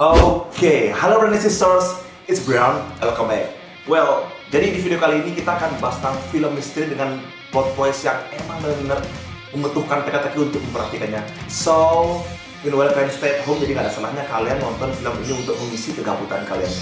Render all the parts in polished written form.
Oke, halo brothers and sisters, it's Brown, welcome back. Well, jadi di video kali ini kita akan bahas tentang film misteri dengan plot twist yang emang benar-benar membutuhkan teka-teki untuk memperhatikannya. So, while kalian stay at home, jadi nggak ada salahnya kalian nonton film ini untuk mengisi kegabutan kalian.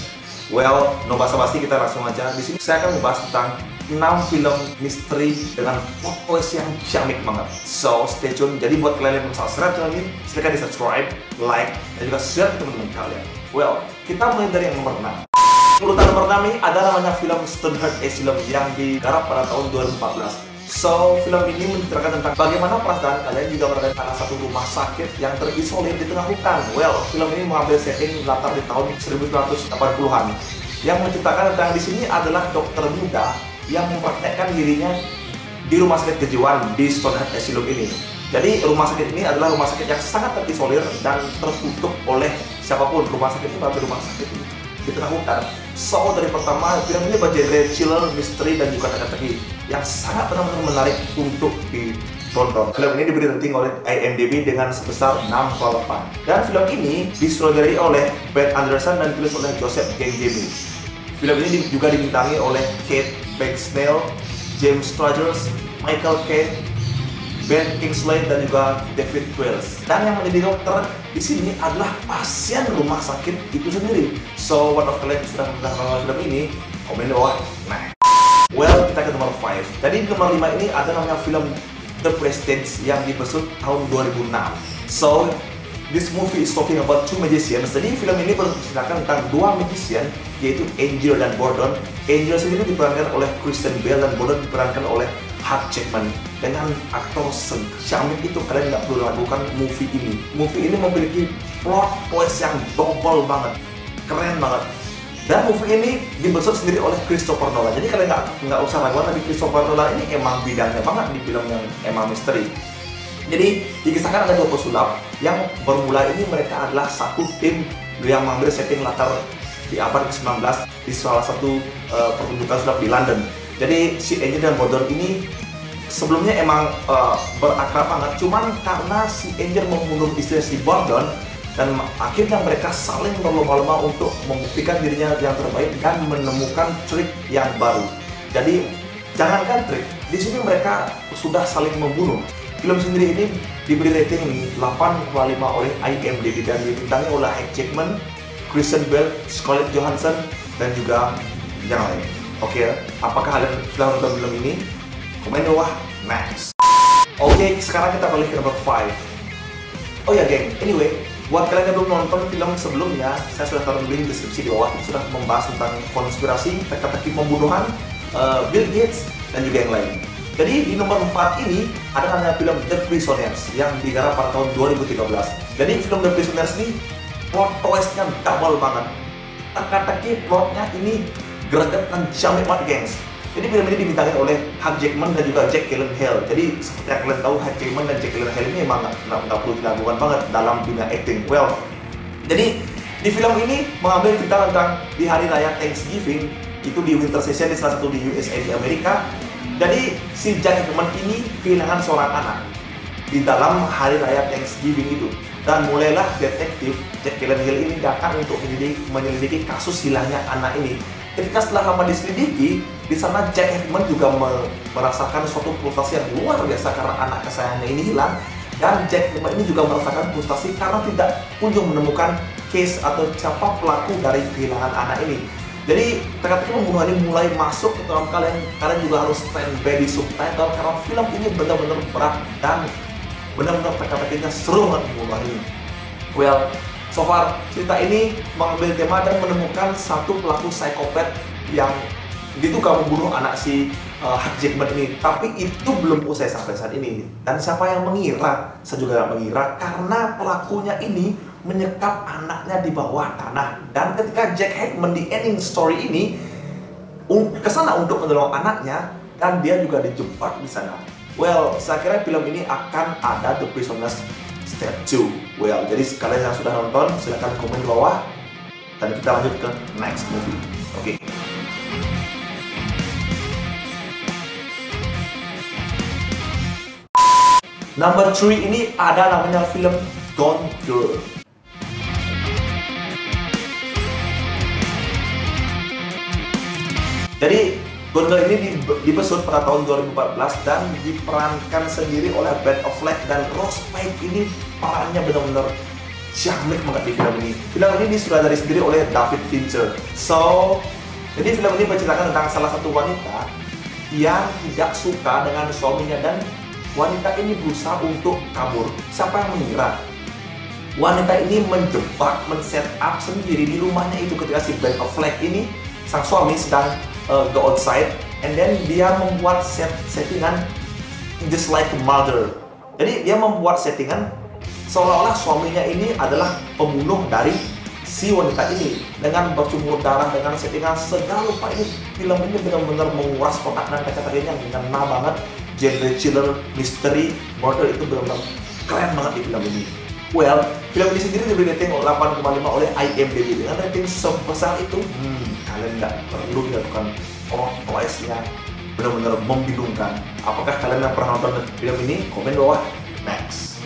Well, no basa-basi, kita langsung aja. Di sini saya akan membahas tentang 6 film misteri dengan plot twist yang ciamik banget. So, stay tune. Jadi buat kalian yang belum subscribe channel ini, silahkan di subscribe, like, dan juga share ke teman-teman kalian. Well, kita mulai dari yang nomor 6. Urutan nomor 6 ini ada namanya film Stoneheart Asylum yang digarap pada tahun 2014. So, film ini menceritakan tentang bagaimana perasaan kalian jika berada di salah satu rumah sakit yang terisolir di tengah hutan. Well, film ini mengambil setting latar di tahun 1980-an. Yang menceritakan tentang di sini adalah dokter muda yang mempraktekkan dirinya di rumah sakit kejiwaan di Stoneheart Asylum ini. Jadi, rumah sakit ini adalah rumah sakit yang sangat terisolir dan tertutup oleh siapapun. Rumah sakit itu adalah rumah sakit di tengah hutan. So, dari pertama, film ini bergenre thriller, misteri, dan juga teka-teki yang sangat benar-benar menarik untuk ditonton. Film ini diberi rating oleh IMDb dengan sebesar 6,8. Dan film ini disutradarai oleh Ben Anderson dan ditulis oleh Joseph Gengemi. Film ini juga dibintangi oleh Kate Beckinsale, James Sturges, Michael Caine, Ben Kingsley, dan juga David Wells. Dan yang menjadi dokter di sini adalah pasien rumah sakit itu sendiri. So, what of kalian sudah menonton film ini? Komen di bawah. Nah, well, kita ke nomor 5. Jadi di nomor 5 ini ada namanya film The Prestige yang dibuat tahun 2006. So, this movie is talking about two magicians. Jadi film ini menceritakan tentang dua magician, yaitu Angel dan Gordon. Angel sendiri diperankan oleh Christian Bale dan Gordon diperankan oleh Hugh Jackman. Dengan aktor secamik itu, kalian nggak perlu lakukan movie ini. Movie ini memiliki plot twist yang double banget, keren banget. Dan movie ini dibuat sendiri oleh Christopher Nolan. Jadi kalian nggak usah ragu lagi, Christopher Nolan ini emang bidangnya banget di film yang emang misteri. Jadi dikisahkan ada dua pesulap yang bermula ini mereka adalah satu tim yang mengambil setting latar di abad ke-19 di salah satu pertunjukan sulap di London. Jadi si Angel dan Gordon ini sebelumnya emang berakrab banget, cuman karena si Angel membunuh istri si Gordon dan akhirnya mereka saling berlomba-lomba untuk membuktikan dirinya yang terbaik dan menemukan trik yang baru. Jadi jangankan trik, di sini mereka sudah saling membunuh. Film sendiri ini diberi rating 8,5 oleh IMDb dan dibintangi oleh Hugh Jackman, Christian Bale, Scarlett Johansson, dan juga yang lain. Oke, apakah kalian sudah nonton film ini? Komen di bawah. Next. Oke, sekarang kita balik ke nomor 5. Oh ya geng, anyway, buat kalian yang belum nonton film sebelumnya, saya sudah taruh link deskripsi di bawah. Sudah membahas tentang konspirasi, teka-teki pembunuhan, Bill Gates, dan juga yang lain. Jadi di nomor 4 ini ada namanya film The Prisoners yang digarap pada tahun 2013. Jadi film The Prisoners ini plot twistnya double banget. Teka-teki plotnya ini greget dan ciamik banget gengs. Jadi film ini dibintangi oleh Hugh Jackman dan juga Jake Gyllenhaal. Jadi seperti yang kalian tahu, Hugh Jackman dan Jake Gyllenhaal ini emang nggak perlu dilakukan banget dalam dunia acting. Well, jadi di film ini mengambil cerita tentang di hari raya Thanksgiving, itu di winter season di salah satu di USA di Amerika. Jadi si Jack Gyllenhaal ini kehilangan seorang anak di dalam hari raya Thanksgiving itu. Dan mulailah detektif Jake Gyllenhaal ini datang untuk menyelidiki kasus hilangnya anak ini. Ketika setelah lama diselidiki, di sana Jack Gyllenhaal juga merasakan suatu frustasi yang luar biasa karena anak kesayangannya ini hilang. Dan Jack Gyllenhaal ini juga merasakan frustasi karena tidak kunjung menemukan case atau siapa pelaku dari kehilangan anak ini. Jadi teka-teki pembunuhan ini mulai masuk ke dalam kalian juga harus standby di subtitle karena film ini benar-benar berat dan benar-benar teka-tekinya seru banget pembunuhan ini. Well, so far cerita ini mengambil tema dan menemukan satu pelaku psikopat yang diduga membunuh anak si Hugh Jackman ini. Tapi itu belum usai sampai saat ini. Dan siapa yang mengira? Saya juga tidak mengira karena pelakunya ini menyekap anaknya di bawah tanah. Dan ketika Jack Gyllenhaal di ending story ini kesana untuk menolong anaknya dan dia juga dijebak di sana. Well, saya kira film ini akan ada The Prisoners Step 2. Well, jadi kalian yang sudah nonton silahkan komen di bawah dan kita lanjut ke next movie. Oke. Number 3 ini ada namanya film Gone Girl. Jadi Gone Girl ini dibesut pada tahun 2014 dan diperankan sendiri oleh Ben Affleck, dan Ross Pike ini perannya benar-benar ciamik banget di film ini. Film ini disutradari sendiri oleh David Fincher. Jadi film ini menceritakan tentang salah satu wanita yang tidak suka dengan suaminya, dan wanita ini berusaha untuk kabur. Siapa yang mengira wanita ini menjebak, men-set up sendiri di rumahnya itu ketika si Ben Affleck ini, sang suami, sedang go outside, and then dia membuat settingan just like a mother. Jadi dia membuat settingan seolah-olah suaminya ini adalah pembunuh dari si wanita ini, dengan bercumur darah, dengan settingan segala lupa. Ini film ini benar-benar menguras otak dan kata-katanya yang ngena banget. Genre thriller, mystery, murder itu benar-benar keren banget di film ini. Well, film ini sendiri diberi rating 8,5 oleh IMDb. Dengan rating sebesar itu, kalian nggak perlu dilakukan plot twist-nya benar-benar membingungkan. Apakah kalian yang pernah nonton film ini? Komen di bawah. Next.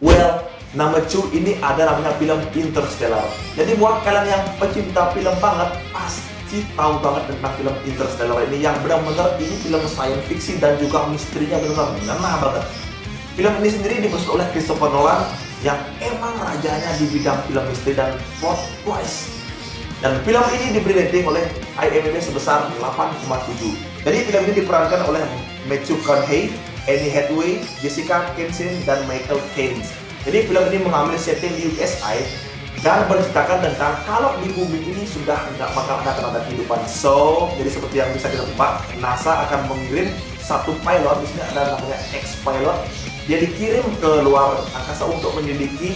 Well, number 2 ini ada namanya film Interstellar. Jadi buat kalian yang pecinta film banget, pasti tahu banget tentang film Interstellar ini, yang benar-benar ini film science fiction dan juga misterinya benar-benar ngena banget. Film ini sendiri dibesut oleh Christopher Nolan, yang emang rajanya di bidang film misteri dan plot twist. Dan film ini diberi rating oleh IMDb sebesar 8,7. Jadi film ini diperankan oleh Matthew McConaughey, Anne Hathaway, Jessica Chastain, dan Michael Caine. Jadi film ini mengambil setting di USA dan menceritakan tentang kalau di bumi ini sudah nggak bakal ada kehidupan. Jadi seperti yang bisa kita tebak, NASA akan mengirim satu pilot, di sini ada namanya ex-pilot. Dia dikirim ke luar angkasa untuk menyelidiki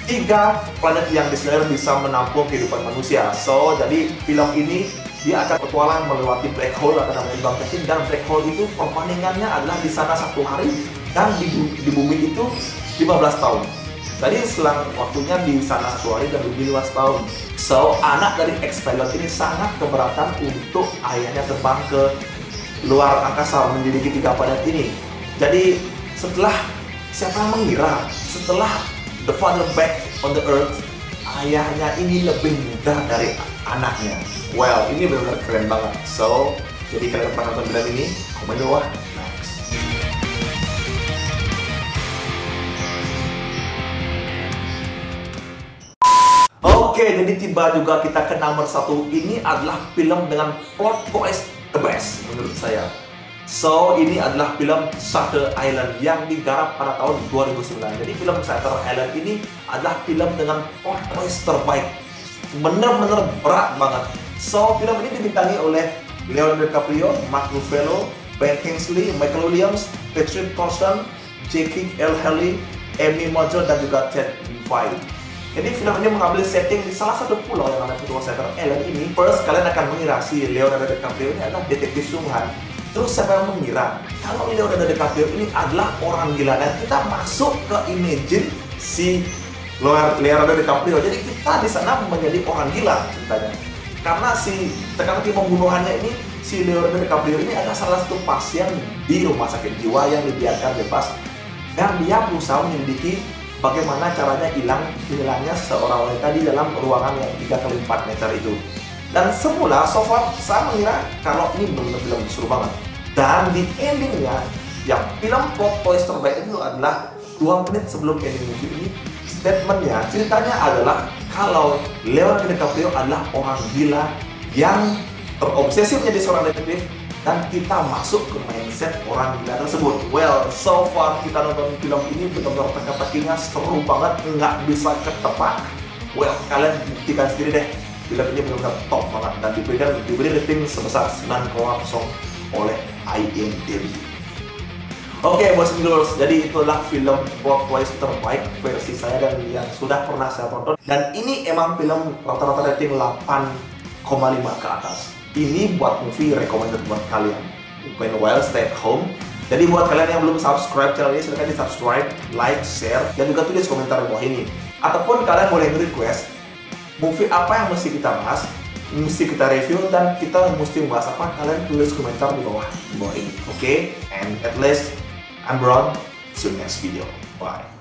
3 planet yang disebut bisa menampung kehidupan manusia. Jadi film ini dia akan petualang melewati black hole atau namanya lubang kecil, dan black hole itu perbandingannya adalah di sana 1 hari dan di bumi itu 15 tahun. Jadi selang waktunya di sana 1 hari dan bumi 15 tahun. Anak dari ex-pilot ini sangat keberatan untuk ayahnya terbang ke luar angkasa menyelidiki 3 planet ini. Jadi siapa yang mengira setelah the father back on the earth, ayahnya ini lebih muda dari anaknya. Well, ini benar-benar keren banget. Jadi kalian pernah nonton film ini? Komen di bawah. Next. Oke, jadi tiba juga kita ke nomor 1. Ini adalah film dengan plot twist the best menurut saya. Ini adalah film Shutter Island yang digarap pada tahun 2009. Jadi film Shutter Island ini adalah film dengan plot twist terbaik. Bener-bener berat banget. Film ini dibintangi oleh Leonardo DiCaprio, Mark Ruffalo, Ben Kingsley, Michael Williams, Patrick Troughton, Jake Gyllenhaal, Amy Mojo, dan juga Ted Fay. Jadi film ini mengambil setting di salah satu pulau yang ada di Shutter Island ini. First, kalian akan mengira si Leonardo DiCaprio ini adalah detektif sungguhan. Terus siapa yang mengira kalau Leonardo DiCaprio ini adalah orang gila, dan kita masuk ke imagine si Leonardo DiCaprio. Jadi kita di sana menjadi orang gila ceritanya. Karena teka-teki pembunuhannya ini, si Leonardo DiCaprio ini adalah salah satu pasien di rumah sakit jiwa yang dibiarkan bebas, dan dia berusaha menyelidiki bagaimana caranya hilangnya seorang wanita di dalam ruangan yang 3x4 meter itu. Dan semula, so far, saya mengira kalau ini benar-benar film seru banget. Dan di endingnya, yang film plot twist terbaik itu adalah 2 menit sebelum ending movie ini, statementnya, ceritanya adalah kalau Leonardo DiCaprio adalah orang gila yang terobsesi menjadi seorang detektif, dan kita masuk ke mindset orang gila tersebut. Well, so far kita nonton film ini benar-benar teka-tekinya seru banget, nggak bisa ketebak. Well, kalian buktikan sendiri deh. Film ini benar-benar top banget dan diberi rating sebesar 9,0 oleh IMDb. Oke, boys and girls, jadi itulah film plot twist terbaik versi saya dan yang sudah pernah saya tonton. Dan ini emang film rata-rata rating 8,5 ke atas. Ini buat movie recommended buat kalian. When well, stay at home. Jadi buat kalian yang belum subscribe channel ini, silahkan di subscribe, like, share, dan juga tulis komentar di bawah ini. Ataupun kalian boleh request movie apa yang mesti kita bahas, mesti kita review, dan kita mesti bahas apa, kalian tulis komentar di bawah ini. Oke? And at least, I'm Bron. See you next video. Bye.